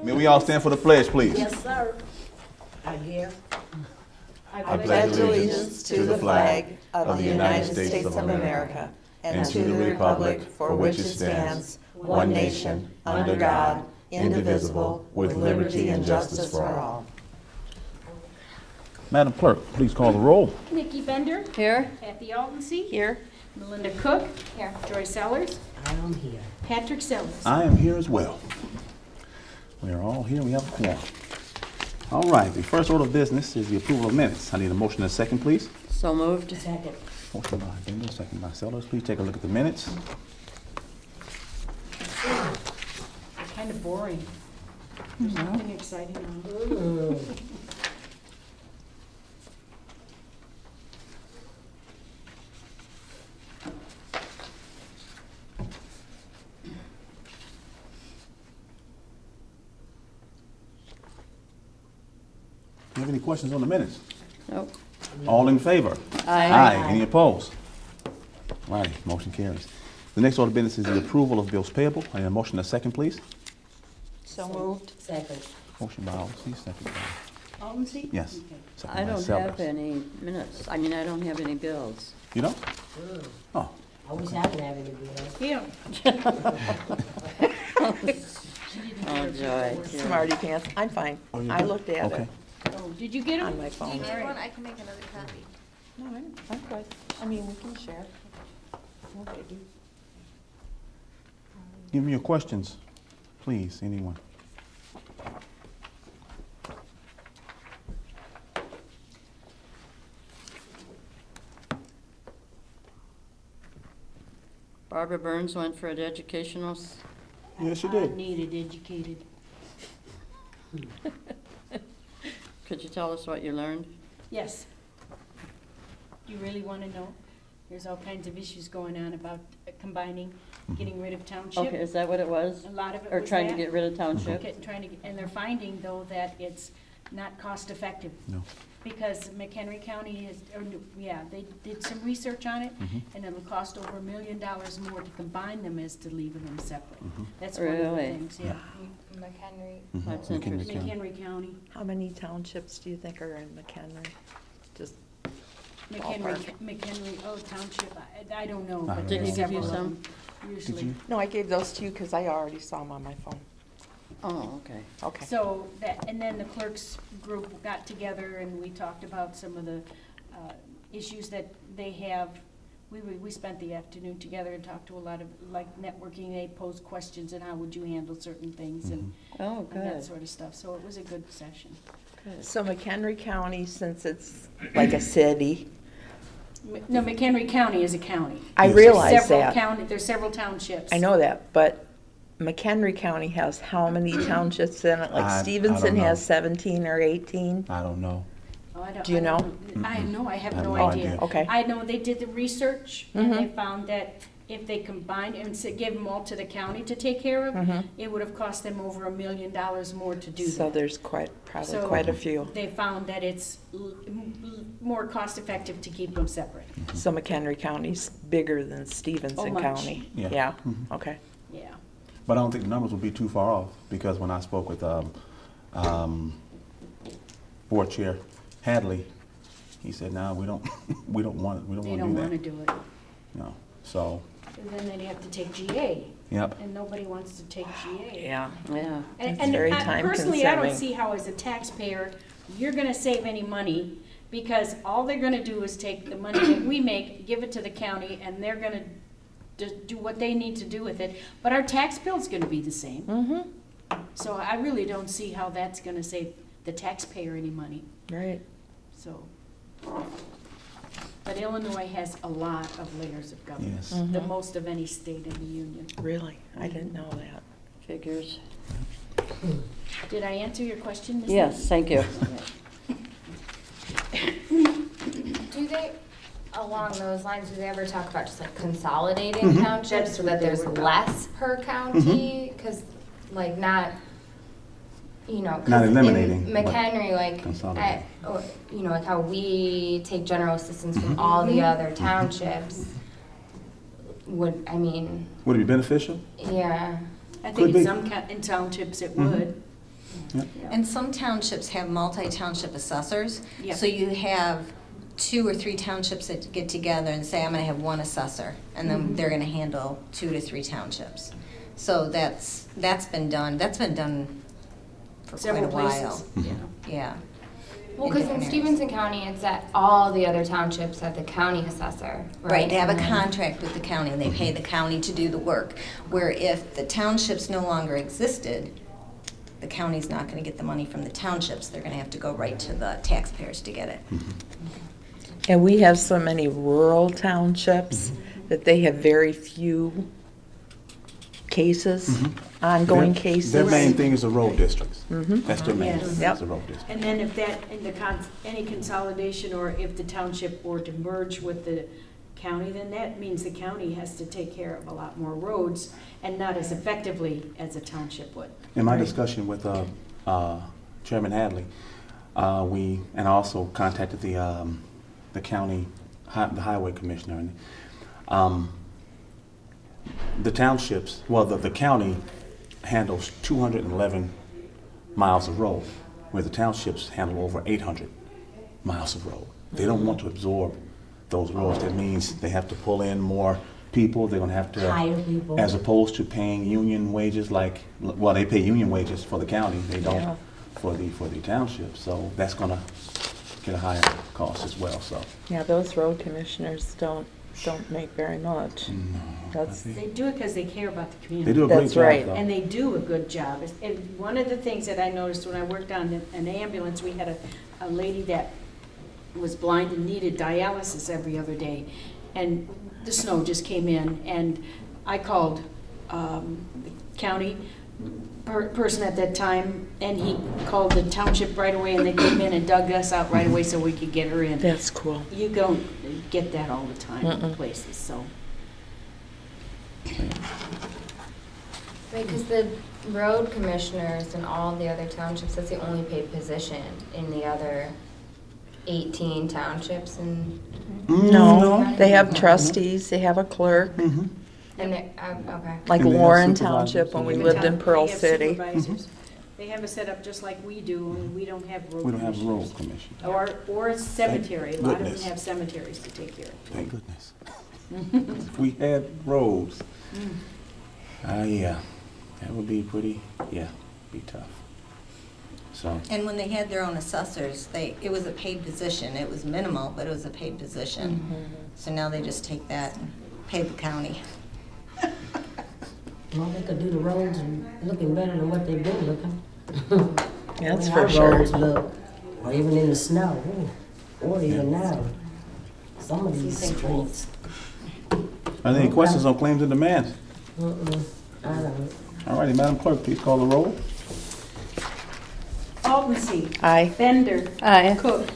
May we all stand for the pledge, please? Yes, sir. I hear. I pledge allegiance to the flag of the United States of America and to the republic for which it stands, one nation, under God, indivisible, with liberty and justice for all. Madam Clerk, please call the roll. Nikki Bender. Here. Kathy Altensee. Here. Melinda Cook. Here. Joy Sellers. I am here. Patrick Sellers. I am here as well. We are all here. We have a quorum. All right. The first order of business is the approval of minutes. I need a motion and a second, please. So moved. Second. Motion by Bender, second by Sellers. Please take a look at the minutes. They're kind of boring. There's nothing exciting on them. Do you have any questions on the minutes? Nope. All in favor? Aye. Any opposed? All right, motion carries. The next order of business is the approval of bills payable. I need a motion and a second, please. So moved. Second. Motion by Altensee, second by, Altensee? yes. Okay. second I by don't Sellers. have any minutes. I mean, I don't have any bills. You don't? Oh, I wish I could have any bills. Yeah. Oh, joy. Smarty pants. I'm fine. Oh, you I do? looked at Okay. it Oh, did you get them? on my phone. Do you need All right. one? I can make another copy. No, I'm good. I mean, we can share. No biggie. Give me your questions, please, anyone. Barbara Burns went for an educational. Yes, you I did. needed educated. Could you tell us what you learned? Yes. Do you really want to know? There's all kinds of issues going on about combining, getting rid of township. Okay, is that what it was? A lot of it Or was trying to that. get rid of township? And they're finding though that it's not cost effective. No. Because McHenry County is, they did some research on it, and it'll cost over $1 million more to combine them as to leaving them separate. That's one of the Really? things, yeah. McHenry. That's McHenry interesting. County. McHenry County, How many townships do you think are in McHenry? Just McHenry, oh, township, I don't know, I but don't there's know. Did he give several you of some? them, Did usually. you? no, I gave those to you because I already saw them on my phone. Oh, okay. Okay. So that, and then the clerks group got together and we talked about some of the issues that they have. We spent the afternoon together and talked to a lot of, like, networking. They posed questions and how would you handle certain things and Oh, and that good. sort of stuff. So it was a good session. Good. So McHenry County, since it's like a city, No, McHenry County is a county. I Yes. realize that. There's several townships. I know that, but McHenry County has how many townships in it? I Like don't Stevenson know. has 17 or 18? I don't know. Oh, I don't- Do you I know? don't- I know, I have I have no no idea. idea. Okay. I know they did the research and they Mhm. found that if they combined and gave them all to the county to take care of, Mhm. it would have cost them over $1 million more to do So that. there's probably So- quite a few. They found that it's more cost effective to keep them separate. So McHenry County's bigger than Stevenson much. County? Yeah. Yeah, Mhm. okay. Yeah. But I don't think the numbers will be too far off, because when I spoke with board chair Hadley, he said, "No, we don't, we don't want They to don't do want to that." do it. No. So, And then they'd have to take GA, yep. and nobody wants to take GA. Yeah. Yeah. And, It's very personally, I don't time-consuming. see how as a taxpayer, you're gonna save any money, because all they're gonna do is take the money that we make, give it to the county, and they're gonna do what they need to do with it, but our tax bill's gonna be the same. Mm-hmm, So I really don't see how that's gonna save the taxpayer any money, right. so. But Illinois has a lot of layers of government, Yes. the Mhm. most of any state in the union. Really? I didn't know that. Figures. Did I answer your question, Ms. Yes, thank you. Do they, along those lines, do they ever talk about just like consolidating townships so that there's less per county? Because like not, you know, 'cause Not eliminating, in but McHenry, like, consolidating. you know, like how we take general assistance from all the other townships. Would, I mean, Would it be beneficial? yeah. I Could think be. in some in townships it would. And some townships have multi-township assessors. Yeah. So you have 2 or 3 townships that get together and say, I'm going to have one assessor, and then they're going to handle 2 to 3 townships. So that's been done. That's been done for Several quite a places. while. Yeah. Well, because in different Stevenson County, it's that all the other townships have the county assessor, right? Right, they have a And then- contract with the county, and they pay the county to do the work. Where if the townships no longer existed, the county's not going to get the money from the townships. They're going to have to go right to the taxpayers to get it. And we have so many rural townships that they have very few cases, ongoing cases. Their main thing is the road districts. That's their main Yes. thing, Yep. is the road district. And then if that, in the any consolidation, or if the township were to merge with the county, then that means the county has to take care of a lot more roads, and not as effectively as a township would. In my discussion with Chairman Hadley, and I also contacted the county, the highway commissioner, and the townships, well, the county handles 211 miles of road, where the townships handle over 800 miles of road. They don't want to absorb those roads. That means they have to pull in more people. They're going to have to Hire people. as opposed to paying union wages, well, they pay union wages for the county. They don't Yeah. for the township. So that's going to get a higher cost as well. So Yeah, those road commissioners don't make very much. That's, They do it because they care about the community. they do a great That's job, right. though. And they do a good job. And one of the things that I noticed when I worked on an ambulance, we had a lady that was blind and needed dialysis every other day. And the snow just came in, and I called the county person at that time, and he called the township right away, and they came in and dug us out right away so we could get her in. that's cool. You don't get that all the time in places, so. Right, because the road commissioners and all the other townships, that's the only paid position in the other 18 townships and, No, they have trustees, they have a clerk, and they're, okay. like And they have Warren supervisors. Township when we They lived in Pearl They have City. supervisors. They have it set up just like we do, and we don't have road We don't have a road commissioners. commission. Or a cemetery, a lot of them goodness. have cemeteries to take care of. Thank goodness. If we had roads, yeah, that would be be tough. So, And when they had their own assessors, it was a paid position. It was minimal, but it was a paid position. So now they just take that and pay the county. Well, they could do the roads and looking better than what they've been looking. That's Our for sure. roads look, or even in the snow, or even now. Some of these streets. are there any questions on claims and demands? I don't. All righty, Madam Clerk, please call the roll. Aldenseed. Aye. Bender. Aye. Cook.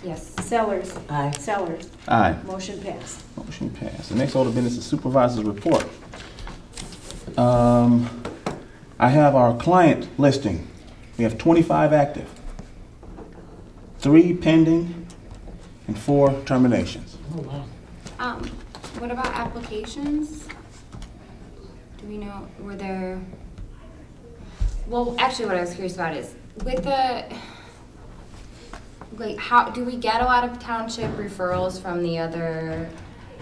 Yes. Sellers. Aye. Sellers. Aye. Motion passed. Motion passed. The next order of business is Supervisor's Report. I have our client listing. We have 25 active, 3 pending, and 4 terminations. Oh, wow. What about applications? Do we know, were there, well, actually what I was curious about is, with the, like, how, do we get a lot of township referrals from the other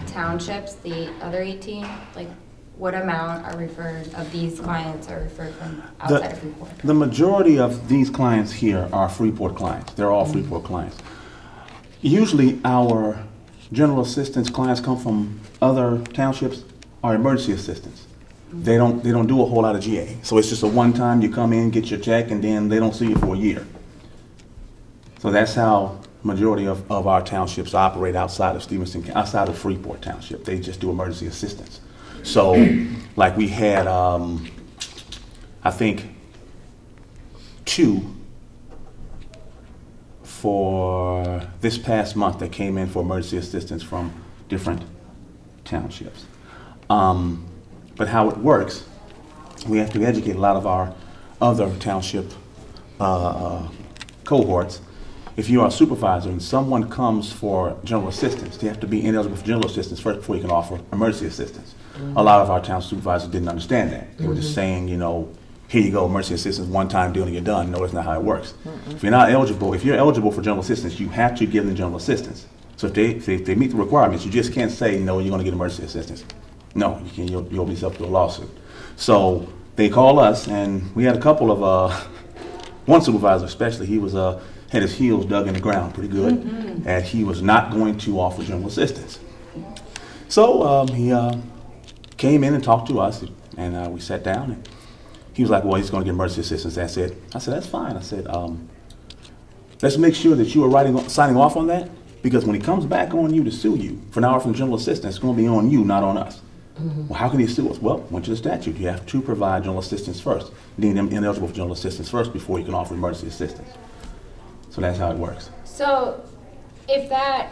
townships, the other 18? Like, what amount are referred, of these clients are referred from outside of Freeport? The majority of these clients here are Freeport clients. They're all Freeport clients. Usually our general assistance clients come from other townships or emergency assistance. They don't do a whole lot of GA. So it's just a one-time, you come in, get your check, and then they don't see you for a year. So that's how majority of our townships operate outside of Stevenson, outside of Freeport Township. They just do emergency assistance. So like we had, I think, 2 for this past month that came in for emergency assistance from different townships. But how it works, we have to educate a lot of our other township cohorts. If you are a supervisor and someone comes for general assistance, they have to be ineligible for general assistance first before you can offer emergency assistance. A lot of our town supervisors didn't understand that. They were just saying, you know, here you go, emergency assistance, one-time deal and you're done. No, that's not how it works. If you're not eligible, if you're eligible for general assistance, you have to give them general assistance. So if they meet the requirements, you just can't say, no, you're going to get emergency assistance. No, you can't, you'll open yourself to a lawsuit. So they call us, and we had a couple of, one supervisor especially, he was, had his heels dug in the ground pretty good, and he was not going to offer general assistance. So he came in and talked to us, and we sat down, and he was like, well, he's going to get emergency assistance, that's it. I said, that's fine. I said, let's make sure that you are signing off on that, because when he comes back on you to sue you for not offering general assistance, it's going to be on you, not on us. Well, how can he sue us? Well, went to the statute. You have to provide general assistance first. Deem them ineligible for general assistance first before you can offer emergency assistance. So that's how it works. So if that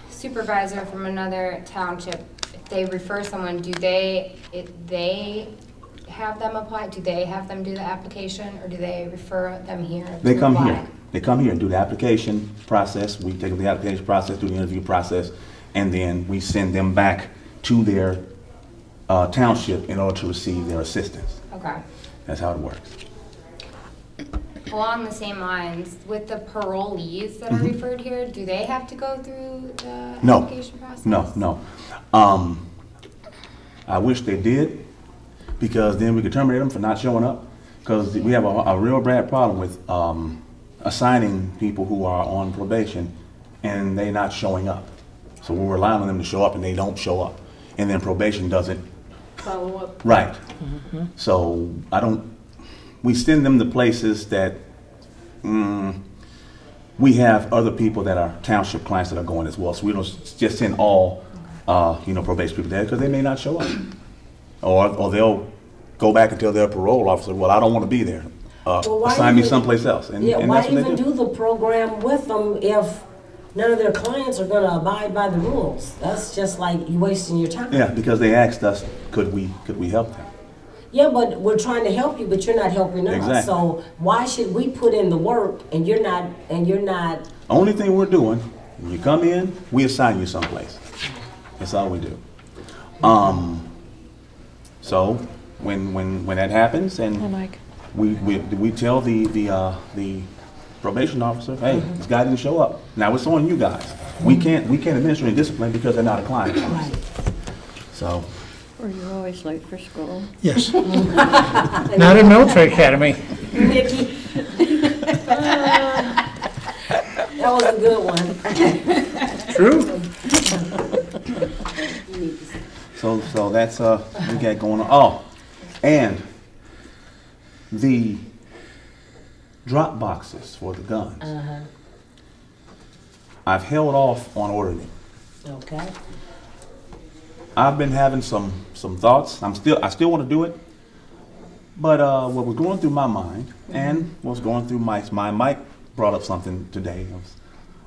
supervisor from another township, if they refer someone, do they have them apply? Do they have them do the application, or do they refer them here to They come apply? here. They come here and do the application process. We take the application process, do the interview process, and then we send them back to their township in order to receive their assistance. Okay. That's how it works. Along the same lines, with the parolees that are referred here, do they have to go through the No. application process? No. I wish they did, because then we could terminate them for not showing up, because we have a real bad problem with assigning people who are on probation and they not showing up. So we're relying on them to show up and they don't show up, and then probation doesn't Follow up. right. So we send them to places that we have other people that are township clients that are going as well. So we don't just send all probation people there, because they may not show up, or they'll go back and tell their parole officer, well, I don't want to be there. Assign me someplace else. And Yeah, why that's what even they do the program with them if none of their clients are going to abide by the rules? That's just like you wasting your time. Yeah, because they asked us, could we help them? Yeah, but we're trying to help you, but you're not helping us. Exactly. So why should we put in the work and you're not? Only thing we're doing, when you come in, we assign you someplace. That's all we do. So when that happens, and we tell the probation officer, hey, this guy didn't show up. Now it's on you guys. We can't administer any discipline because they're not a client. Right. So. Were you always late for school? Yes. Not a military academy. Nikki. That was a good one. True. So that's we got going on. Oh, and the drop boxes for the guns. I've held off on ordering them. Okay. I've been having some thoughts. I still want to do it, but what was going through my mind and what was going through Mike's mind. Mike brought up something today.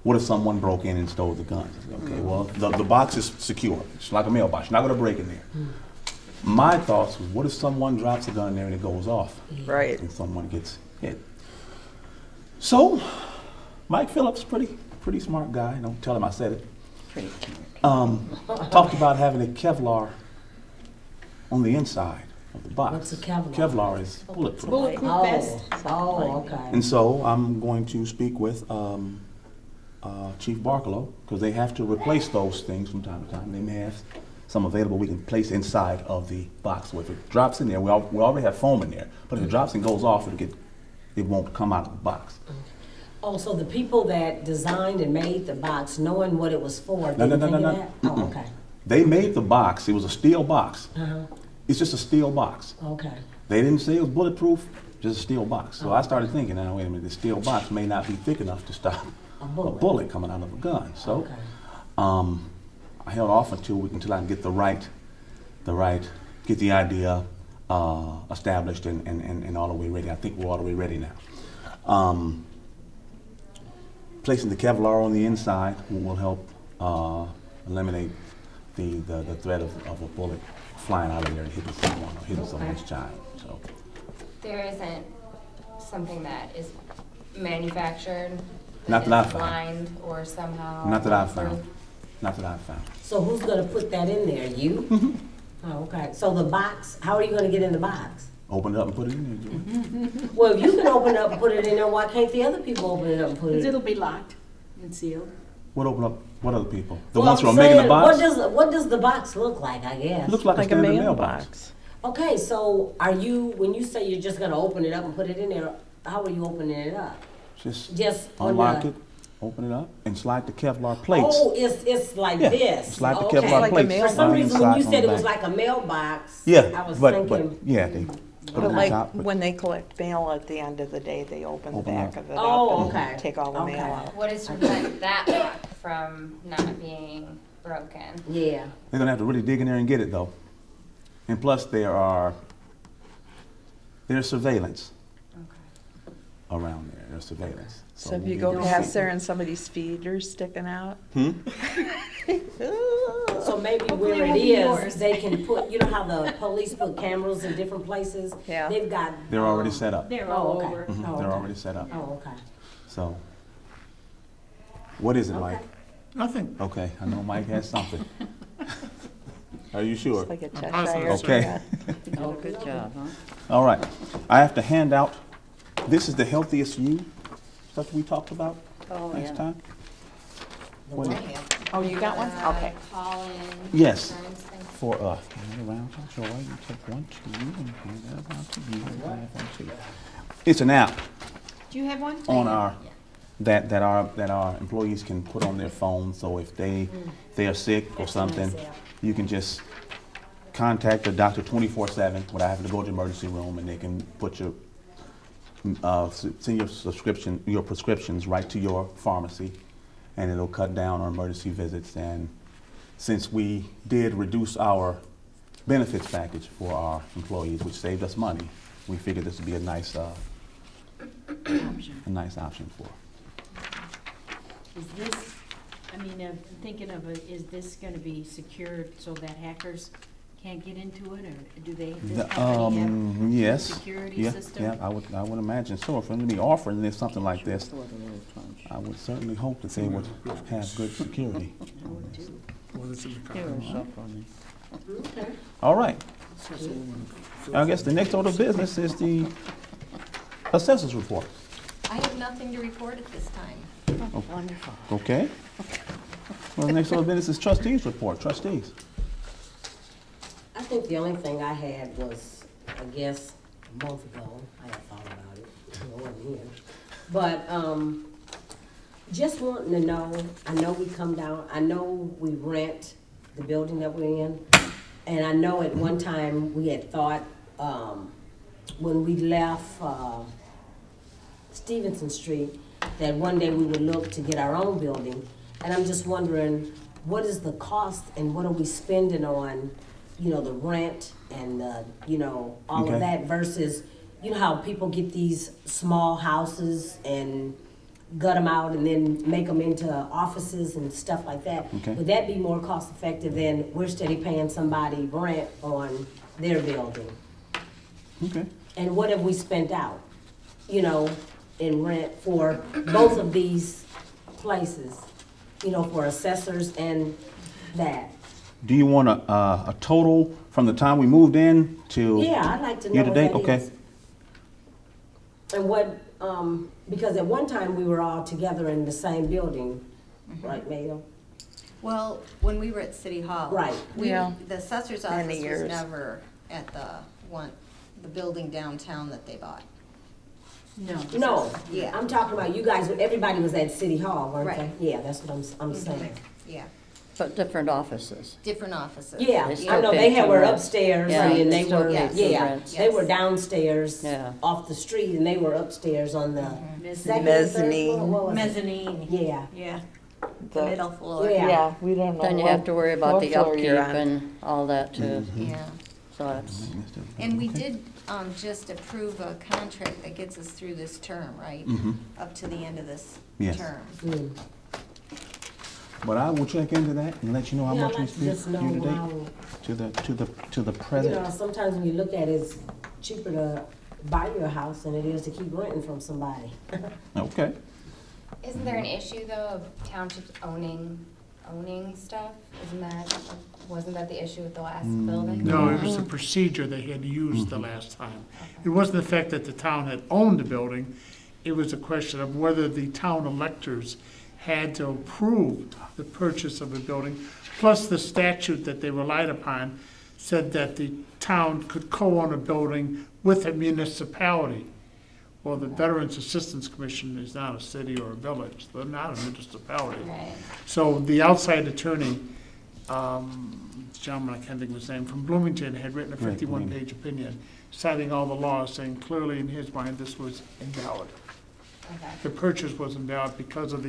What if someone broke in and stole the guns? I said, okay, well, the box is secure. It's like a mailbox. You're not going to break in there. My thoughts was, what if someone drops a gun in there and it goes off? Right. And someone gets hit. So, Mike Phillips, pretty smart guy. Don't tell him I said it. Pretty smart. Talked about having a Kevlar on the inside of the box. What's a Kevlar? Kevlar is bulletproof. Bulletproof vest. Oh, okay. And so I'm going to speak with Chief Barkalow, because they have to replace those things from time to time. They may have some available we can place inside of the box. So if it drops in there, we already have foam in there, but if it drops and goes off, it won't come out of the box. Oh, so the people that designed and made the box, knowing what it was for, No. didn't think of that? Oh, okay. They made the box. It was a steel box. Uh-huh. It's just a steel box. Okay. They didn't say it was bulletproof, just a steel box. So I started thinking, now wait a minute, the steel box may not be thick enough to stop a bullet coming out of a gun. So I held off until I can get get the idea established and all the way ready. I think we're all the way ready now. Placing the Kevlar on the inside will help eliminate the threat of a bullet flying out of there and hitting someone or hitting someone's child. So There isn't something that is manufactured Not that I've found. blind or somehow. Not that I've found. bulletproof? Not that I've found. So who's going to put that in there? You? Oh, okay. So the box, how are you going to get in the box? Open it up and put it in there. Well, if you can open it up and put it in there, why can't the other people open it up and put it Because in? it'll be locked and sealed. What open up? What other people? The Well, ones who are I'm making the saying, box? What does the box look like, I guess? Looks like a Like a standard mailbox. Okay, so when you say you're just gonna open it up and put it in there, how are you opening it up? Just on unlock the- it, open it up, and slide the Kevlar plates. Oh, it's like Yeah, this. slide the Okay. Kevlar Like a plates. mailbox. For some on the reason, when inside, you on said the it was back. like a mailbox, Yeah, I was but thinking. yeah, they put it But on like top. but- when they collect mail at the end of the day, they open the Open back up. of it Oh, up okay. and take all the Okay. mail out. What is to prevent that lock from not being broken? Yeah. They're gonna have to really dig in there and get it though. And plus, there's surveillance around there. There's surveillance. So if we'll you be go able to past see. there and somebody's feeder's sticking out, So maybe Hopefully where it it won't be is, yours. they can put, you know how the police put cameras in different places? Yeah. They've got. They're already set up. They're Oh, all okay. over. Mhm, Oh, They're okay. already set up. Oh, okay. So, what is it, Mike? Okay. Nothing. Okay, I know Mike has something. Are you sure? it's like a positive. Cheshire Okay. cat. You did a good job, huh? All right. I have to hand out, this is the healthiest you stuff we talked about Oh, next yeah. time. What is- Oh, you got one? Okay. Call in. Yes. insurance thing. For hand it around to Joy, you take one to you and hand that around to you and hand one to you. It's an app Do you have one? on our, that our employees can put on their phone, so if they are sick or That's a nice something, app. you can just contact the doctor 24/7 without having to go to the emergency room, and they can put your send your prescriptions right to your pharmacy, and it'll cut down on emergency visits. And since we did reduce our benefits package for our employees, which saved us money, we figured this would be a nice option for. Is this, I mean, I'm thinking of it, is this gonna be secured so that hackers can't get into it, or do they, this company have a Yes. security Yeah, system? yeah, I would imagine so. If they're going to be offering this something like this, I would certainly hope that they would have good security. I would too. You were so funny. Okay. All right. I guess the next order of business is the assessors report. I have nothing to report at this time. Wonderful. Okay. Well, the next order of business is trustees report. Trustees. I think the only thing I had was, I guess, a month ago, I had thought about it, I wasn't here. But, just wanting to know, I know we come down, I know we rent the building that we're in, and I know at one time we had thought, when we left, Stevenson Street, that one day we would look to get our own building. And I'm just wondering, what is the cost and what are we spending on, you know, the rent and, you know, all Okay. of that versus, you know how people get these small houses and gut them out and then make them into offices and stuff like that. Okay. Would that be more cost effective than we're steady paying somebody rent on their building? Okay. And what have we spent out, you know, in rent for both of these places? You know, for assessors and that. Do you want a total from the time we moved in to Yeah, I'd like to know year to what date? that Okay. is. And what, because at one time we were all together in the same building, right, Mayo? Well, when we were at City Hall. Right. Yeah. The assessor's Many office was years. never at the building downtown that they bought. No. No, Yeah. I'm talking about you guys, everybody was at City Hall, weren't they? Right. Yeah, that's what I'm saying. Yeah, But different offices. different offices. Yeah, They I still know, pay they for were rent. upstairs, Yeah, and they they still were, pay for yeah, rent. they were Yes. downstairs Yeah. off the street, and they were upstairs on the Mezzanine. second or third floor, Mezzanine. what was it? Mezzanine. Yeah, Yeah, The- the middle floor. Yeah. Yeah, we don't know. Then you what- have to worry about what the floor upkeep you're on. and all that too. Yeah. So that's, And we did just approve a contract that gets us through this term, right? Mhm. Up to the end of this Yes. term. mm. But I will check into that and let you know how Yeah, much I'd we like to just spent know year to date how, to the you present. know, sometimes when you look at it, it's cheaper to buy your house than it is to keep renting from somebody. Okay. Isn't there an issue though of townships owning stuff? Isn't that Wasn't that the issue with the last building? No, it was the procedure they had used the last time. It wasn't the fact that the town had owned the building, it was a question of whether the town electors had to approve the purchase of a building, plus the statute that they relied upon said that the town could co-own a building with a municipality. Well, the Veterans Assistance Commission is not a city or a village, they're not a municipality. Right. So the outside attorney, gentleman, I can't think of his name, from Bloomington, had written a Right, 51-page opinion citing all the laws, saying clearly in his mind this was invalid. Okay, The purchase was invalid because of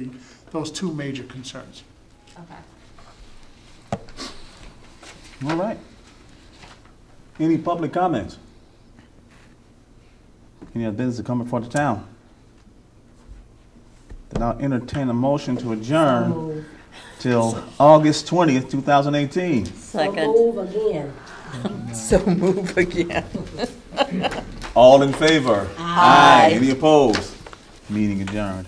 those two major concerns. okay. All right. Any public comments? Any other business coming for the town? Then I'll entertain a motion to adjourn Move. till August 20th, 2018. Second. Move again. So move again. All in favor? Aye. Any opposed? Meeting adjourned.